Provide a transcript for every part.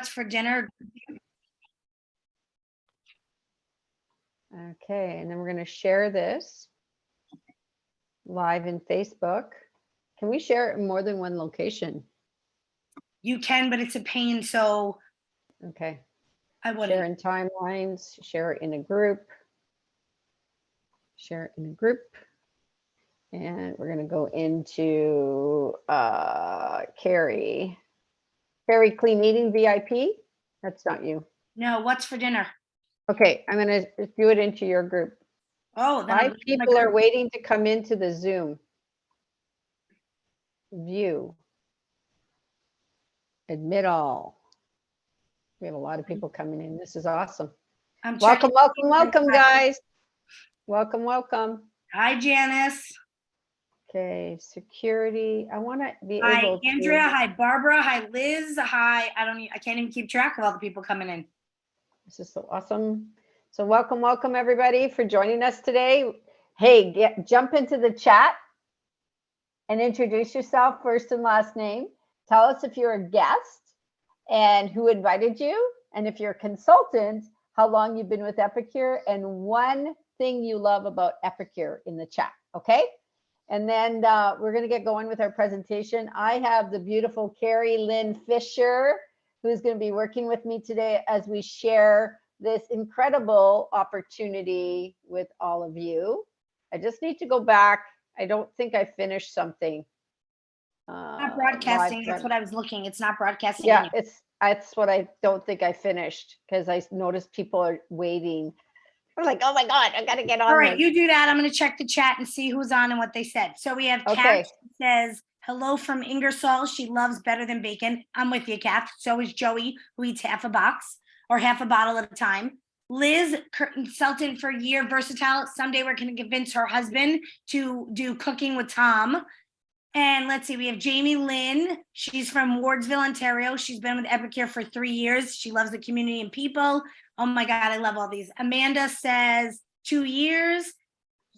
for dinner. Okay, and then we're going to share this live in Facebook. Can we share it in more than one location? You can, but it's a pain, so Okay. I wouldn't. Share in timelines, share it in a group. Share it in a group. And we're going to go into Cari. Cari Clean Eating VIP. That's not you. No, what's for dinner? Okay, I'm going to do it into your group. Oh, then 5 people are waiting to come into the Zoom. View. Admit all. We have a lot of people coming in. This is awesome. Welcome, welcome, welcome, guys. Welcome, welcome. Hi, Janice. Okay, security. I want to be hi, able to. Hi, Andrea. Hi, Barbara. Hi, Liz. Hi. I can't even keep track of all the people coming in. This is so awesome. So welcome, welcome, everybody, for joining us today. Hey, jump into the chat and introduce yourself, first and last name. Tell us if you're a guest and who invited you. And if you're a consultant, how long you've been with Epicure, and one thing you love about Epicure in the chat, okay? And then we're going to get going with our presentation. I have the beautiful Cari-Lynn Fisher, who's going to be working with me today as we share this incredible opportunity with all of you. I just need to go back. I don't think I finished something. Not broadcasting. That's what I was looking. It's not broadcasting. Yeah, that's what I don't think I finished, because I noticed people are waiting. I'm like, oh my God, I got to get on. All right, you do that. I'm going to check the chat and see who's on and what they said. So we have Kath says, hello from Ingersoll. She loves better than bacon. I'm with you, Kath. So is Joey, who eats half a box or half a bottle at a time. Liz, consultant for a year, versatile. Someday we're going to convince her husband to do cooking with Tom. And let's see, we have Jamie Lynn. She's from Wardsville, Ontario. She's been with Epicure for 3 years. She loves the community and people. Oh my God, I love all these. Amanda says 2 years.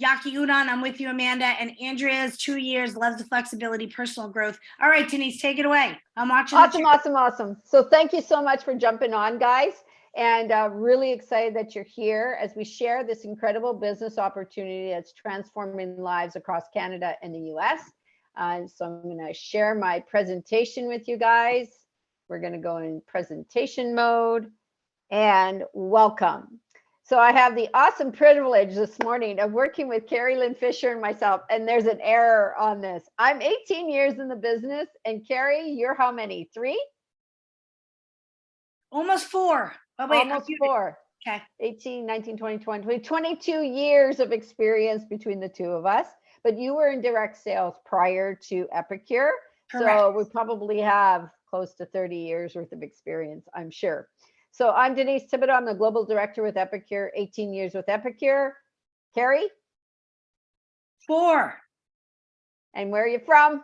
Yaki Udon, I'm with you, Amanda. And Andrea's 2 years, loves the flexibility, personal growth. All right, Denise, take it away. I'm watching. Awesome. So thank you so much for jumping on, guys. And really excited that you're here as we share this incredible business opportunity that's transforming lives across Canada and the US. So I'm going to share my presentation with you guys. We're going to go in presentation mode and welcome. So I have the awesome privilege this morning of working with Cari-Lynn Fisher and myself, and there's an error on this. I'm 18 years in the business, and Cari, you're how many? 3? Almost 4. Oh, wait, almost 4. Okay. 18, 19, 20, 20, 22 years of experience between the two of us. But you were in direct sales prior to Epicure. Correct. So we probably have close to 30 years worth of experience, I'm sure. So I'm Denise Thibodeau. I'm the global director with Epicure, 18 years with Epicure. Cari? 4. And where are you from?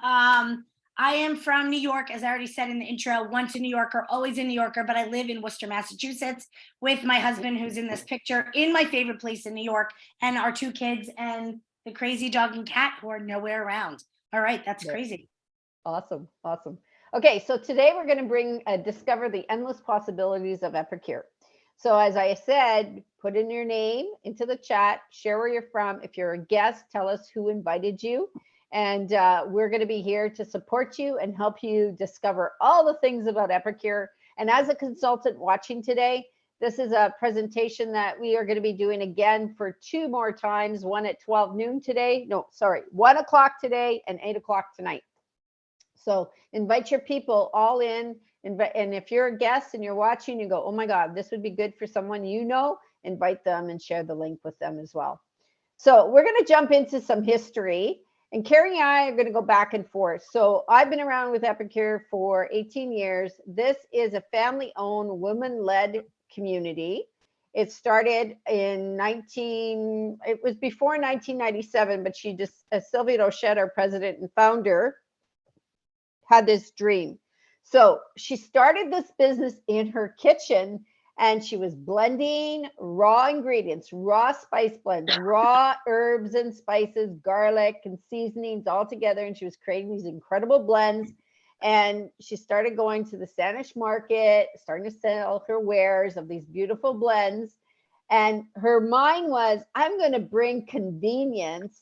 I am from New York, as I already said in the intro. Once a New Yorker, always a New Yorker, but I live in Worcester, Massachusetts with my husband, who's in this picture, in my favorite place in New York, and our 2 kids and the crazy dog and cat who are nowhere around. All right, that's crazy. Awesome. Okay, so today we're going to discover the endless possibilities of Epicure. So as I said, put in your name into the chat, share where you're from. If you're a guest, tell us who invited you. And we're going to be here to support you and help you discover all the things about Epicure. And as a consultant watching today, this is a presentation that we are going to be doing again for 2 more times, one at 12 noon today. No, sorry, 1 o'clock today and 8 o'clock tonight. So invite your people all in. And if you're a guest and you're watching, you go, oh my God, this would be good for someone you know, invite them and share the link with them as well. So we're going to jump into some history. And Cari and I are going to go back and forth. So I've been around with Epicure for 18 years. This is a family-owned, women-led community. It started in it was before 1997, but Sylvia Dochette, our president and founder, had this dream. So she started this business in her kitchen, and she was blending raw ingredients, raw spice blends, raw herbs and spices, garlic and seasonings all together. And she was creating these incredible blends. And she started going to the Spanish market, starting to sell her wares of these beautiful blends. And her mind was, I'm going to bring convenience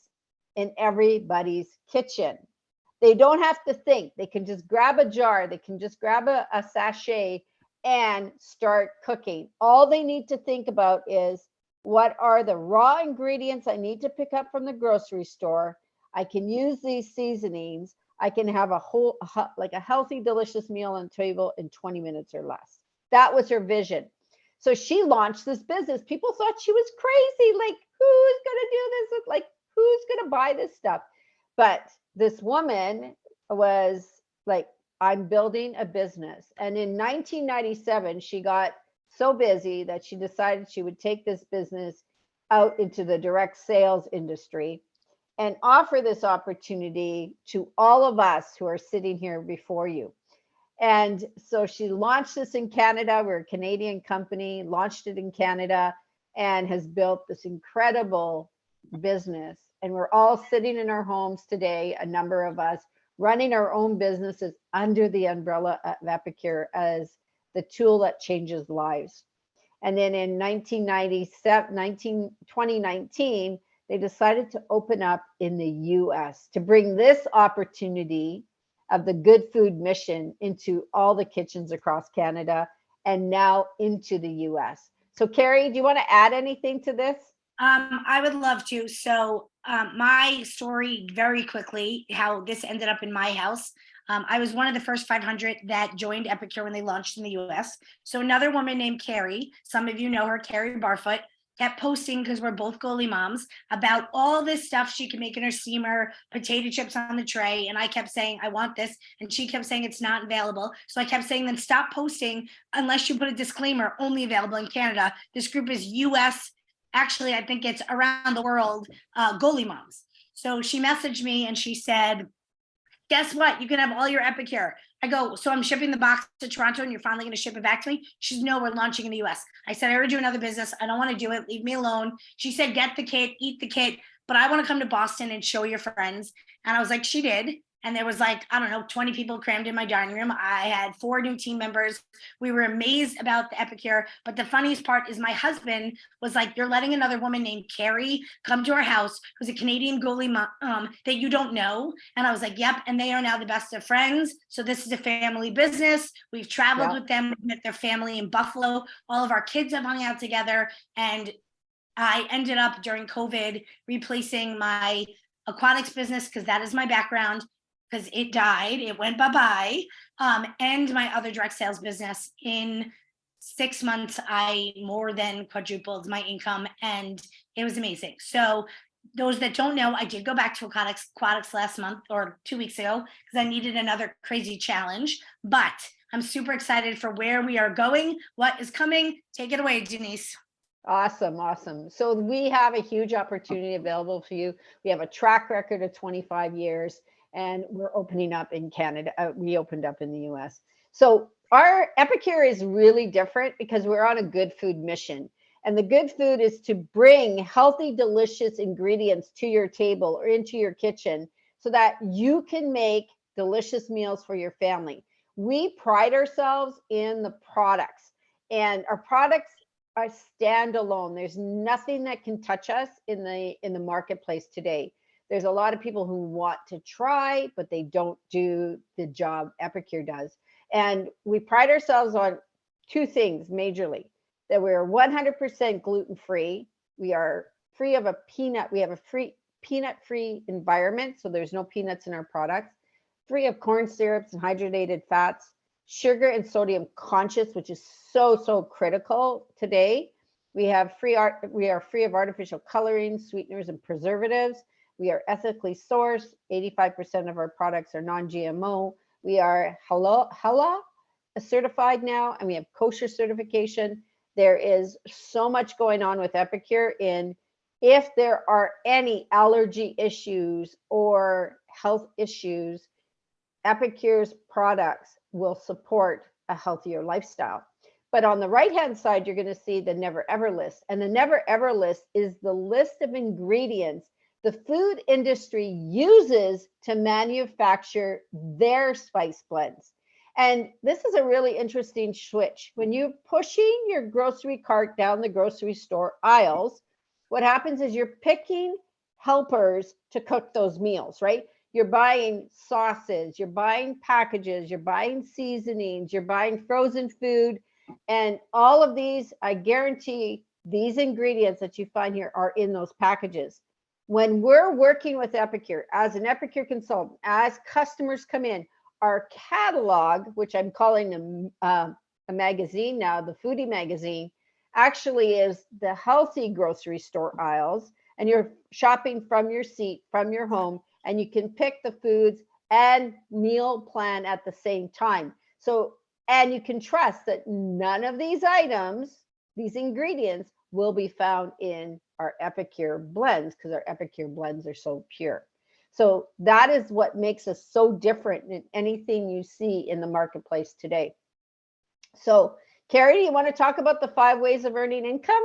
in everybody's kitchen. They don't have to think. They can just grab a jar. They can just grab a sachet and start cooking. All they need to think about is, what are the raw ingredients I need to pick up from the grocery store? I can use these seasonings. I can have like a healthy, delicious meal on the table in 20 minutes or less. That was her vision. So she launched this business. People thought she was crazy. Like, who's going to do this? Like, who's going to buy this stuff? But this woman was like, I'm building a business. And in 1997, she got so busy that she decided she would take this business out into the direct sales industry and offer this opportunity to all of us who are sitting here before you. And so she launched this in Canada. We're a Canadian company, launched it in Canada, and has built this incredible business. And we're all sitting in our homes today, a number of us, running our own businesses under the umbrella of Epicure as the tool that changes lives. And then in 2019, they decided to open up in the US to bring this opportunity of the Good Food Mission into all the kitchens across Canada and now into the US. So Cari, do you want to add anything to this? I would love to. So my story very quickly, how this ended up in my house. I was one of the first 500 that joined Epicure when they launched in the US. So another woman named Carrie, some of you know her, Carrie Barfoot, kept posting, because we're both goalie moms, about all this stuff she could make in her steamer, potato chips on the tray. And I kept saying, I want this. And she kept saying it's not available. So I kept saying, then stop posting unless you put a disclaimer, only available in Canada. This group is US. Actually, I think it's around the world, goalie moms. So she messaged me and she said, guess what? You can have all your Epicure. I go, so I'm shipping the box to Toronto and you're finally going to ship it back to me? She's, no, we're launching in the US. I said, I already do another business. I don't want to do it. Leave me alone. She said, get the kit, eat the kit, but I want to come to Boston and show your friends. And I was like, she did. And there was like, I don't know, 20 people crammed in my dining room. I had 4 new team members. We were amazed about the Epicure. But the funniest part is my husband was like, you're letting another woman named Carrie come to our house, who's a Canadian goalie mom that you don't know. And I was like, yep. And they are now the best of friends. So this is a family business. We've traveled with them. We've met their family in Buffalo. All of our kids have hung out together. And I ended up during COVID replacing my aquatics business, because that is my background, because it died, it went bye-bye, and my other direct sales business. In 6 months, I more than quadrupled my income, and it was amazing. So those that don't know, I did go back to aquatics last month or 2 weeks ago, because I needed another crazy challenge, but I'm super excited for where we are going, what is coming. Take it away, Denise. Awesome. Awesome. So we have a huge opportunity available for you. We have a track record of 25 years. And we're opening up in Canada. We opened up in the US. So our Epicure is really different because we're on a good food mission. And the good food is to bring healthy, delicious ingredients to your table or into your kitchen so that you can make delicious meals for your family. We pride ourselves in the products, and our products are standalone. There's nothing that can touch us in the marketplace today. There's a lot of people who want to try, but they don't do the job Epicure does. And we pride ourselves on 2 things majorly: that we're 100% gluten-free. We are free of a peanut. We have a free peanut-free environment, so there's no peanuts in our products. Free of corn syrups and hydrogenated fats. Sugar and sodium conscious, which is so critical today. We are free of artificial coloring, sweeteners, and preservatives. We are ethically sourced. 85% of our products are non-GMO. We are halal certified now, and we have kosher certification. There is so much going on with Epicure. If there are any allergy issues or health issues, Epicure's products will support a healthier lifestyle. But on the right-hand side, you're going to see the never ever list. And the never ever list is the list of ingredients the food industry uses to manufacture their spice blends. And this is a really interesting switch. When you're pushing your grocery cart down the grocery store aisles, what happens is you're picking helpers to cook those meals, right? You're buying sauces, you're buying packages, you're buying seasonings, you're buying frozen food. And all of these, I guarantee these ingredients that you find here are in those packages. When we're working with Epicure, as an Epicure consultant, as customers come in, our catalog, which I'm calling a magazine now, the Foodie magazine, actually is the healthy grocery store aisles. And you're shopping from your seat, from your home, and you can pick the foods and meal plan at the same time. So, and you can trust that none of these items, these ingredients, will be found in our Epicure blends, because our Epicure blends are so pure. So that is what makes us so different than anything you see in the marketplace today. So, Cari, do you want to talk about the 5 ways of earning income?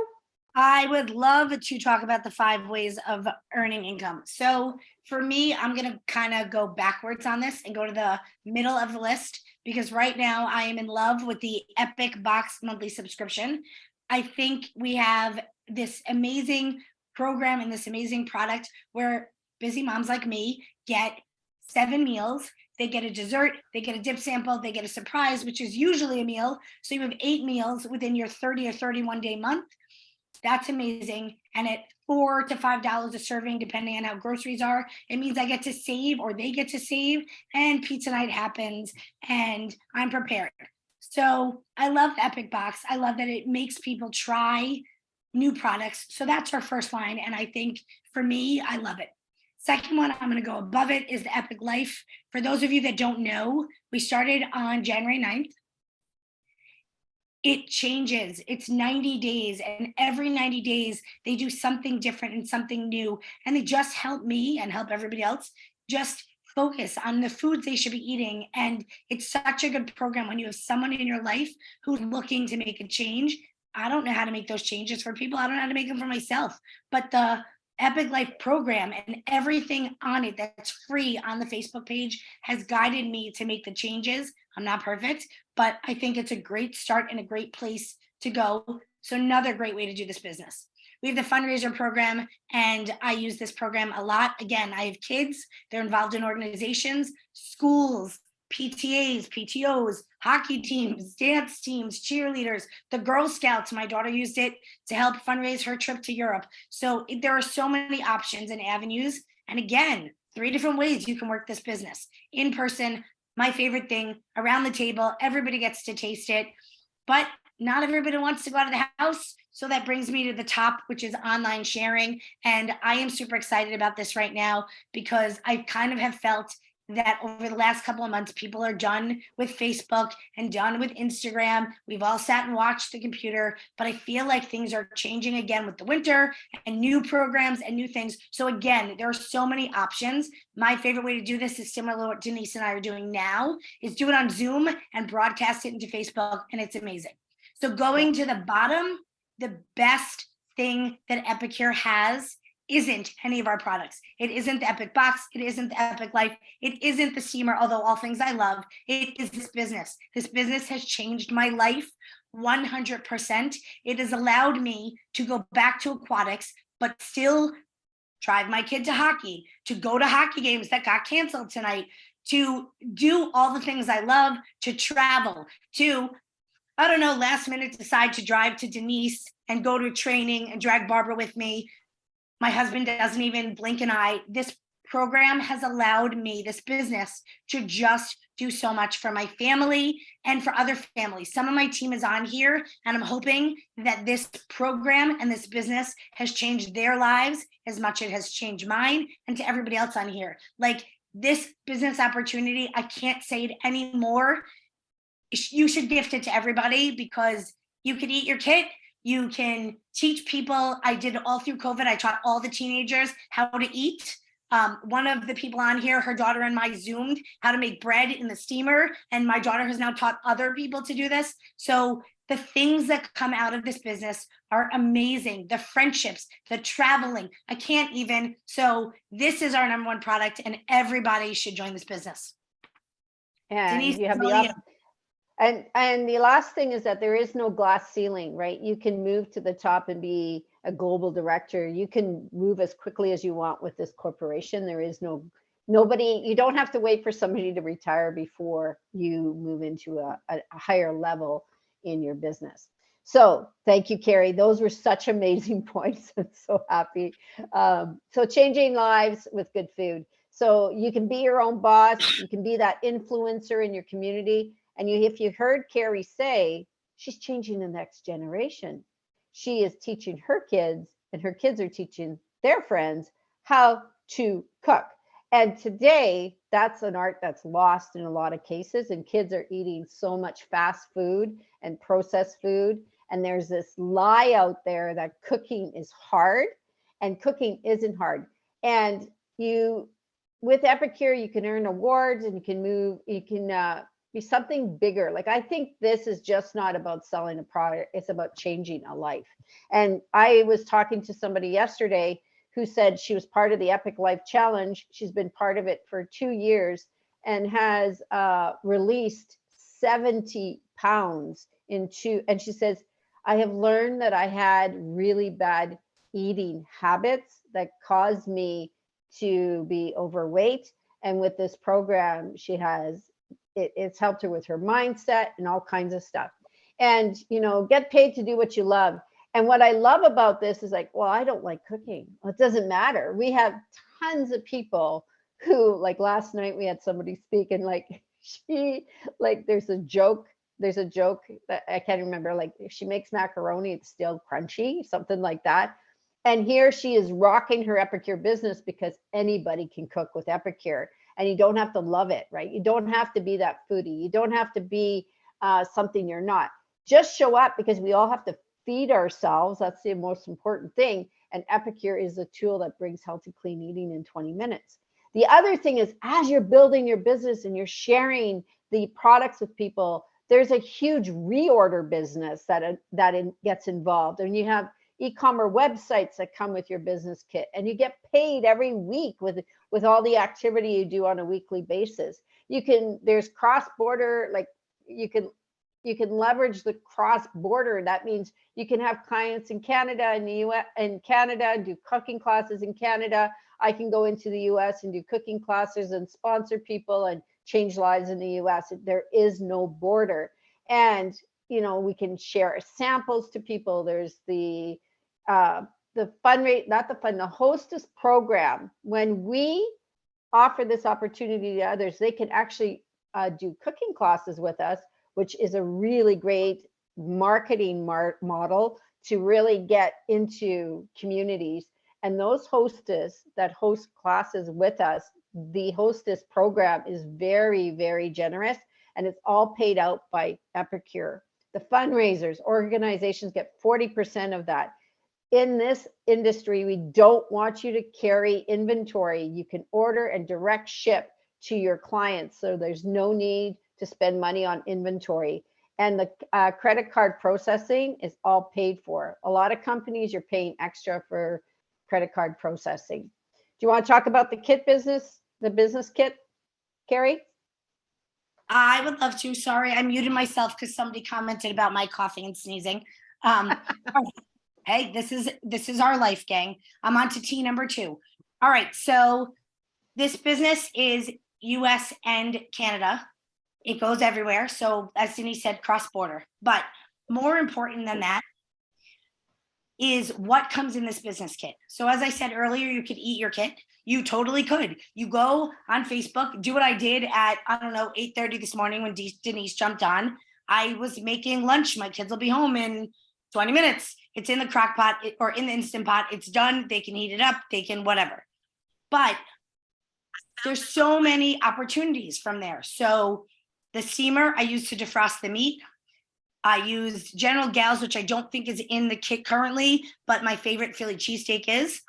I would love to talk about the 5 ways of earning income. So for me, I'm going to kind of go backwards on this and go to the middle of the list, because right now I am in love with the Epic Box monthly subscription. I think we have this amazing program and this amazing product where busy moms like me get 7 meals. They get a dessert, they get a dip sample, they get a surprise, which is usually a meal. So you have 8 meals within your 30 or 31 day month. That's amazing. And at $4 to $5 a serving, depending on how groceries are, it means I get to save, or they get to save, and pizza night happens and I'm prepared. So I love the Epic Box. I love that it makes people try new products. So that's our first line. And I think for me, I love it. Second one, I'm going to go above it, is the Epic Life. For those of you that don't know, we started on January 9th. It changes. It's 90 days, and every 90 days they do something different and something new. And they just help me and help everybody else just focus on the foods they should be eating. And it's such a good program when you have someone in your life who's looking to make a change. I don't know how to make those changes for people. I don't know how to make them for myself. But the Epic Life program and everything on it that's free on the Facebook page has guided me to make the changes. I'm not perfect, but I think it's a great start and a great place to go. So another great way to do this business. We have the fundraiser program, and I use this program a lot. Again, I have kids, they're involved in organizations, schools, PTAs, PTOs, hockey teams, dance teams, cheerleaders, the Girl Scouts. My daughter used it to help fundraise her trip to Europe. So there are so many options and avenues. And again, 3 different ways you can work this business. In person, my favorite thing, around the table, everybody gets to taste it, but not everybody wants to go out of the house. So that brings me to the top, which is online sharing. And I am super excited about this right now, because I kind of have felt that over the last couple of months, people are done with Facebook and done with Instagram. We've all sat and watched the computer, but I feel like things are changing again with the winter and new programs and new things. So again, there are so many options. My favorite way to do this is similar to what Denise and I are doing now, is do it on Zoom and broadcast it into Facebook, and it's amazing. So going to the bottom, the best thing that Epicure has isn't any of our products. It isn't the Epic Box. It isn't the Epic Life. It isn't the steamer, although all things I love. It is this business. This business has changed my life 100%. It has allowed me to go back to aquatics, but still drive my kid to hockey, to go to hockey games that got canceled tonight, to do all the things I love, to travel, to, I don't know, last minute decide to drive to Denise and go to training and drag Barbara with me. My husband doesn't even blink an eye. This program has allowed me, this business, to just do so much for my family and for other families. Some of my team is on here, and I'm hoping that this program and this business has changed their lives as much as it has changed mine, and to everybody else on here. Like, this business opportunity, I can't say it anymore. You should gift it to everybody, because you could eat your kit. You can teach people. I did all through COVID. I taught all the teenagers how to eat. One of the people on here, her daughter and I Zoomed how to make bread in the steamer, and my daughter has now taught other people to do this. So the things that come out of this business are amazing. The friendships, the traveling, I can't even. So this is our number one product, and everybody should join this business. And Denise, you have and the last thing is that there is no glass ceiling, right? You can move to the top and be a global director. You can move as quickly as you want with this corporation. There is nobody, you don't have to wait for somebody to retire before you move into a higher level in your business. So thank you, Cari. Those were such amazing points. I'm so happy. So changing lives with good food. So you can be your own boss. You can be that influencer in your community. And if you heard Cari say, she's changing the next generation. She is teaching her kids, and her kids are teaching their friends how to cook. And today, that's an art that's lost in a lot of cases. And kids are eating so much fast food and processed food. And there's this lie out there that cooking is hard, and cooking isn't hard. And with Epicure, you can earn awards, and you can be something bigger. Like, I think this is just not about selling a product, it's about changing a life. And I was talking to somebody yesterday who said she was part of the Epic Life Challenge. She's been part of it for 2 years and has released 70 pounds and she says, I have learned that I had really bad eating habits that caused me to be overweight. And with this program, it's helped her with her mindset and all kinds of stuff. And, get paid to do what you love. And what I love about this is like, well, I don't like cooking. Well, it doesn't matter. We have tons of people who, like last night, we had somebody speak, and there's a joke that I can't remember. Like, if she makes macaroni, it's still crunchy, something like that. And here she is rocking her Epicure business because anybody can cook with Epicure. And you don't have to love it, right? You don't have to be that foodie. You don't have to be something you're not. Just show up, because we all have to feed ourselves. That's the most important thing. And Epicure is a tool that brings healthy, clean eating in 20 minutes. The other thing is, as you're building your business and you're sharing the products with people, there's a huge reorder business that gets involved. And you have e-commerce websites that come with your business kit, and you get paid every week with all the activity you do on a weekly basis. There's cross-border, like you can leverage the cross-border. That means you can have clients in Canada and the US, and Canada, do cooking classes in Canada. I can go into the US and do cooking classes and sponsor people and change lives in the US. There is no border. And we can share samples to people. There's the hostess program. When we offer this opportunity to others, they can actually do cooking classes with us, which is a really great marketing model to really get into communities. And those hostess that host classes with us, the hostess program is very, very generous, and it's all paid out by Epicure. The fundraisers, organizations get 40% of that. In this industry, we don't want you to carry inventory. You can order and direct ship to your clients, so there's no need to spend money on inventory. And the credit card processing is all paid for. A lot of companies, you're paying extra for credit card processing. Do you want to talk about the kit business, the business kit, Cari? I would love to. Sorry, I muted myself because somebody commented about my coughing and sneezing. Hey, this is our life, gang. I'm on to T number 2. All right, so this business is US and Canada. It goes everywhere. So as Denise said, cross-border. But more important than that is what comes in this business kit. So as I said earlier, you could eat your kit. You totally could. You go on Facebook, do what I did at, 8:30 this morning when Denise jumped on. I was making lunch. My kids will be home in 20 minutes. It's in the crock pot or in the Instant Pot. It's done. They can heat it up. They can whatever. But there's so many opportunities from there. So the steamer I use to defrost the meat. I used General Gals, which I don't think is in the kit currently, but my favorite Philly cheesesteak is.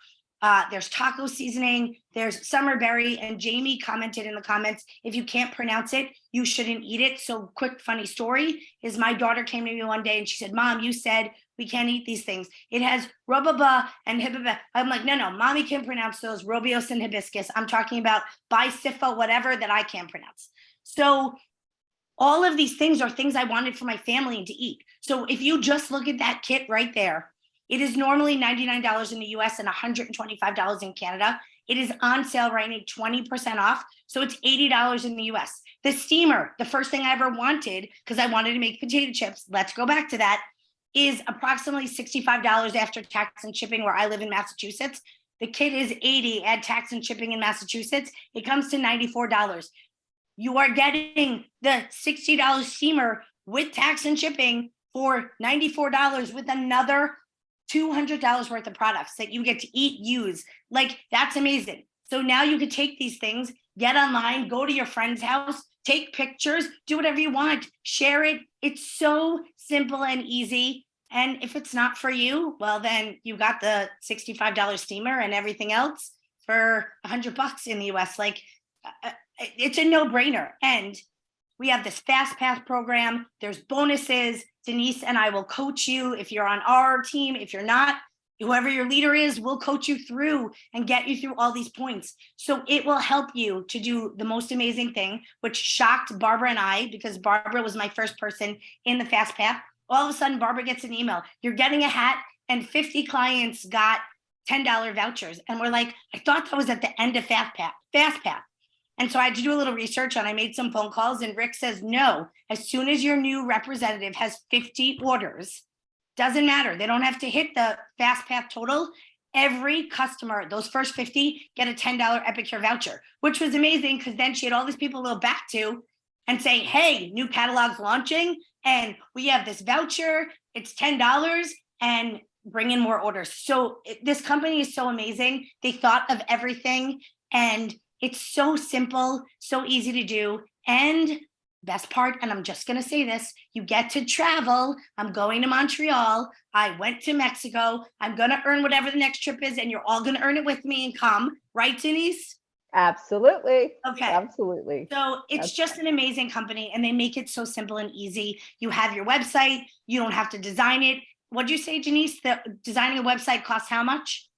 There's taco seasoning, there's summer berry, and Jamie commented in the comments, if you can't pronounce it, you shouldn't eat it. So quick funny story is my daughter came to me one day and she said, Mom, you said we can't eat these things. It has rubaba and hibaba. I'm like, no, mommy can pronounce those, robios and hibiscus. I'm talking about bisifa, whatever that I can't pronounce. So all of these things are things I wanted for my family to eat. So if you just look at that kit right there, it is normally $99 in the US and $125 in Canada. It is on sale right now, 20% off. So it's $80 in the US. The steamer, the first thing I ever wanted, because I wanted to make potato chips, let's go back to that, is approximately $65 after tax and shipping where I live in Massachusetts. The kit is $80, add tax and shipping in Massachusetts. It comes to $94. You are getting the $60 steamer with tax and shipping for $94 with another $200 worth of products that you get to eat, use. Like, that's amazing. So now you could take these things, get online, go to your friend's house, take pictures, do whatever you want, share it. It's so simple and easy. And if it's not for you, well, then you got the $65 steamer and everything else for $100 in the US. Like, it's a no-brainer. And we have this fast path program. There's bonuses. Denise and I will coach you if you're on our team. If you're not, whoever your leader is, we'll coach you through and get you through all these points. So it will help you to do the most amazing thing, which shocked Barbara and I, because Barbara was my first person in the fast path. All of a sudden, Barbara gets an email. You're getting a hat, and 50 clients got $10 vouchers. And we're like, I thought that was at the end of fast path. And so I had to do a little research, and I made some phone calls, and Rick says, no, as soon as your new representative has 50 orders, doesn't matter. They don't have to hit the fast path total. Every customer, those first 50, get a $10 Epicure voucher, which was amazing, because then she had all these people to go back to and say, hey, new catalog's launching, and we have this voucher, it's $10, and bring in more orders. So this company is so amazing. They thought of everything, and it's so simple, so easy to do. And best part, and I'm just going to say this, you get to travel. I'm going to Montreal. I went to Mexico. I'm going to earn whatever the next trip is, and you're all going to earn it with me and come. Right, Denise? Absolutely. Okay. Absolutely. So it's just an amazing company, and they make it so simple and easy. You have your website. You don't have to design it. What'd you say, Denise? That designing a website costs how much?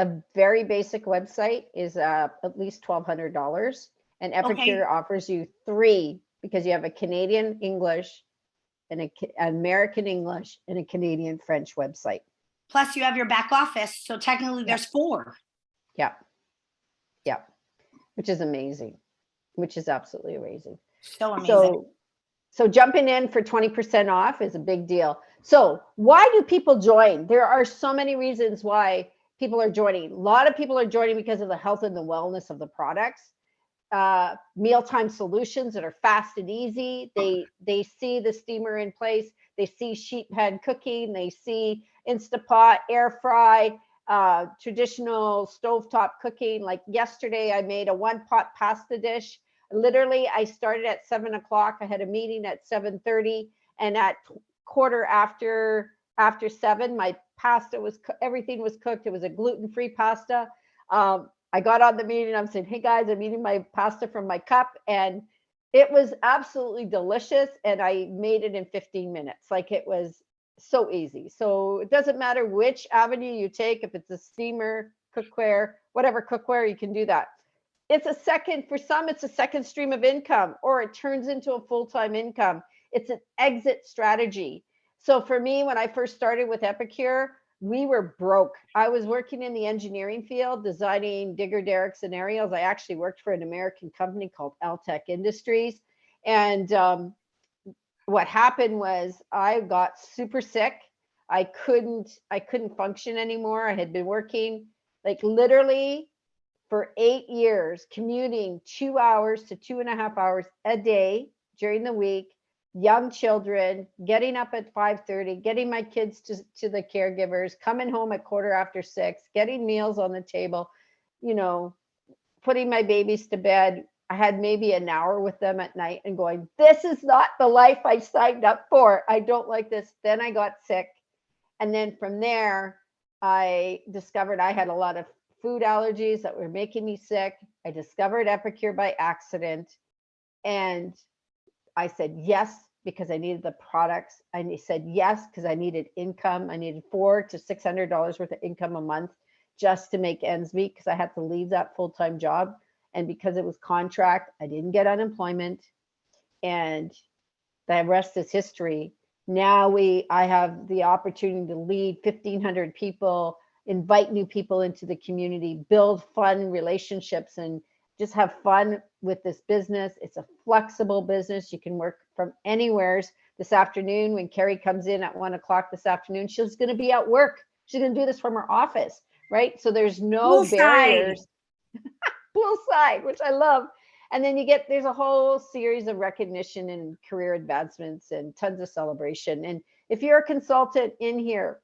A very basic website is at least $1,200, and Epicure offers you 3, because you have a Canadian English and an American English and a Canadian French website. Plus you have your back office. So technically there's 4. Yeah. Which is amazing, which is absolutely amazing. So amazing. So jumping in for 20% off is a big deal. So why do people join? There are so many reasons why people are joining. A lot of people are joining because of the health and the wellness of the products. Mealtime solutions that are fast and easy. They see the steamer in place. They see sheet pan cooking. They see Instapot, air fry, traditional stovetop cooking. Like yesterday, I made a 1-pot pasta dish. Literally, I started at 7 o'clock. I had a meeting at 7:30, and at quarter after 7, my pasta was, everything was cooked. It was a gluten-free pasta. I got on the meeting. I'm saying, hey guys, I'm eating my pasta from my cup, and it was absolutely delicious. And I made it in 15 minutes. Like, it was so easy. So it doesn't matter which avenue you take. If it's a steamer, cookware, whatever cookware, you can do that. It's a second, for some, it's a second stream of income, or it turns into a full-time income. It's an exit strategy. So for me, when I first started with Epicure, we were broke. I was working in the engineering field, designing digger derrick scenarios. I actually worked for an American company called Altec Industries. And what happened was I got super sick. I couldn't function anymore. I had been working like literally for 8 years, commuting 2 hours to 2.5 hours a day during the week, young children, getting up at 5:30, getting my kids to the caregivers, coming home at 6:15, getting meals on the table, putting my babies to bed. I had maybe an hour with them at night and going, this is not the life I signed up for. I don't like this. Then I got sick. And then from there, I discovered I had a lot of food allergies that were making me sick. I discovered Epicure by accident. And I said yes because I needed the products. I said yes because I needed income. I needed $400 to $600 worth of income a month just to make ends meet because I had to leave that full-time job. And because it was contract, I didn't get unemployment. And the rest is history. Now I have the opportunity to lead 1,500 people, invite new people into the community, build fun relationships, and just have fun with this business. It's a flexible business. You can work from anywhere. This afternoon, when Carrie comes in at 1 o'clock this afternoon, she's going to be at work. She's going to do this from her office, right? So there's no barriers. Poolside, which I love. And then there's a whole series of recognition and career advancements and tons of celebration. And if you're a consultant in here,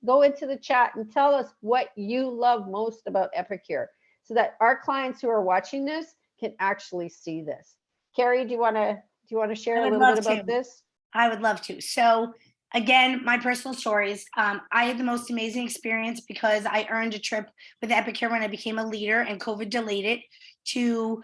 go into the chat and tell us what you love most about Epicure so that our clients who are watching this can actually see this. Carrie, do you want to share a little bit about this? I would love to. So again, my personal stories. I had the most amazing experience because I earned a trip with Epicure when I became a leader and COVID delayed it to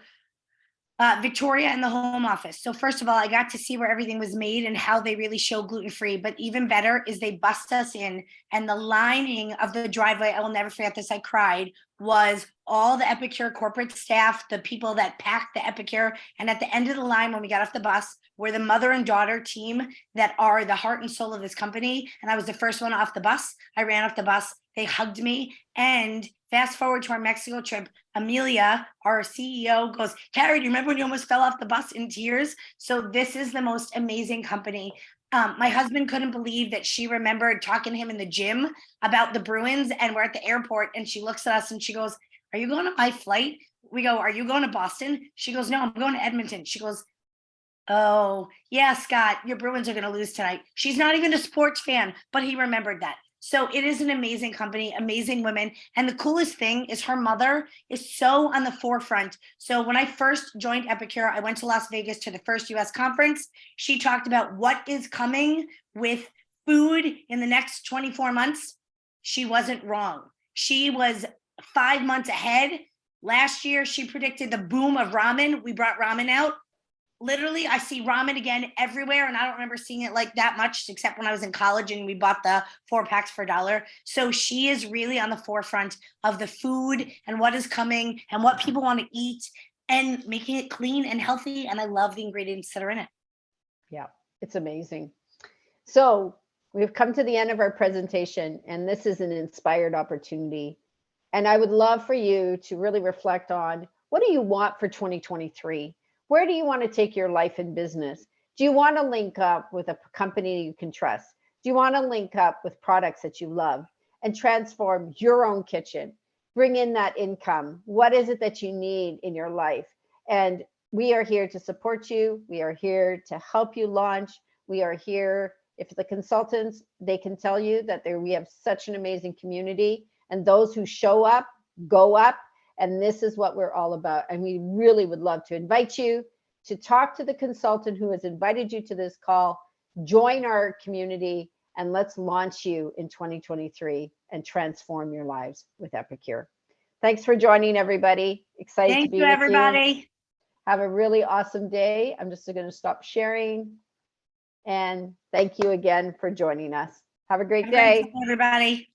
Victoria and the home office. So first of all, I got to see where everything was made and how they really show gluten-free, but even better is they bust us in, and the lining of the driveway, I will never forget this, I cried, was all the Epicure corporate staff, the people that packed the Epicure. And at the end of the line, when we got off the bus, were the mother and daughter team that are the heart and soul of this company. And I was the first one off the bus. I ran off the bus. They hugged me. And fast forward to our Mexico trip, Amelia, our CEO, goes, Carrie, do you remember when you almost fell off the bus in tears? So this is the most amazing company. My husband couldn't believe that she remembered talking to him in the gym about the Bruins, and we're at the airport and she looks at us and she goes, are you going on my flight? We go, are you going to Boston? She goes, no, I'm going to Edmonton. She goes, oh, yeah, Scott, your Bruins are going to lose tonight. She's not even a sports fan, but he remembered that. So it is an amazing company, amazing women. And the coolest thing is her mother is so on the forefront. So when I first joined Epicure, I went to Las Vegas to the first US conference. She talked about what is coming with food in the next 24 months. She wasn't wrong. She was 5 months ahead. Last year, she predicted the boom of ramen. We brought ramen out. Literally, I see ramen again everywhere, and I don't remember seeing it like that much, except when I was in college and we bought the 4 packs for $1. So she is really on the forefront of the food and what is coming and what people want to eat and making it clean and healthy. And I love the ingredients that are in it. Yeah, it's amazing. So we've come to the end of our presentation, and this is an inspired opportunity. And I would love for you to really reflect on, what do you want for 2023? Where do you want to take your life and business? Do you want to link up with a company you can trust? Do you want to link up with products that you love and transform your own kitchen? Bring in that income. What is it that you need in your life? And we are here to support you. We are here to help you launch. We are here. If the consultants, they can tell you that we have such an amazing community, and those who show up, go up. And this is what we're all about. And we really would love to invite you to talk to the consultant who has invited you to this call, join our community, and let's launch you in 2023 and transform your lives with Epicure. Thanks for joining, everybody. Excited to be with you. Thank you, everybody. Have a really awesome day. I'm just going to stop sharing. And thank you again for joining us. Have a great day. Everybody.